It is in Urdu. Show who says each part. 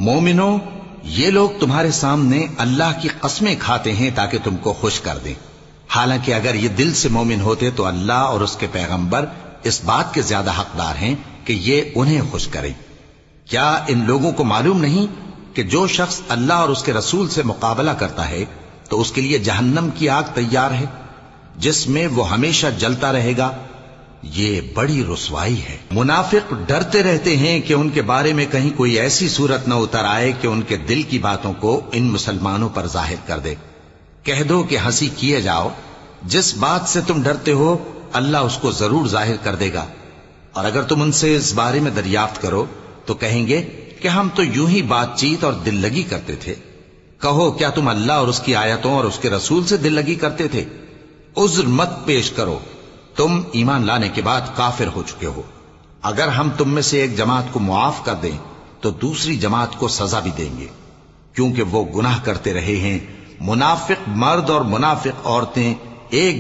Speaker 1: مومنو، یہ لوگ تمہارے سامنے اللہ کی قسمیں کھاتے ہیں تاکہ تم کو خوش کر دیں، حالانکہ اگر یہ دل سے مومن ہوتے تو اللہ اور اس کے پیغمبر اس بات کے زیادہ حقدار ہیں کہ یہ انہیں خوش کریں۔ کیا ان لوگوں کو معلوم نہیں کہ جو شخص اللہ اور اس کے رسول سے مقابلہ کرتا ہے تو اس کے لیے جہنم کی آگ تیار ہے جس میں وہ ہمیشہ جلتا رہے گا؟ یہ بڑی رسوائی ہے۔ منافق ڈرتے رہتے ہیں کہ ان کے بارے میں کہیں کوئی ایسی صورت نہ اتر آئے کہ ان کے دل کی باتوں کو ان مسلمانوں پر ظاہر کر دے۔ کہہ دو کہ ہنسی کیے جاؤ، جس بات سے تم ڈرتے ہو اللہ اس کو ضرور ظاہر کر دے گا، اور اگر تم ان سے اس بارے میں دریافت کرو تو کہیں گے کہ ہم تو یوں ہی بات چیت اور دل لگی کرتے تھے۔ کہو کیا تم اللہ اور اس کی آیتوں اور اس کے رسول سے دل لگی کرتے تھے؟ عذر مت پیش کرو، تم ایمان لانے کے بعد کافر ہو چکے ہو۔ اگر ہم تم میں سے ایک جماعت کو معاف کر دیں تو دوسری جماعت کو سزا بھی دیں گے، کیونکہ وہ گناہ کرتے رہے ہیں۔ منافق مرد اور منافق عورتیں ایک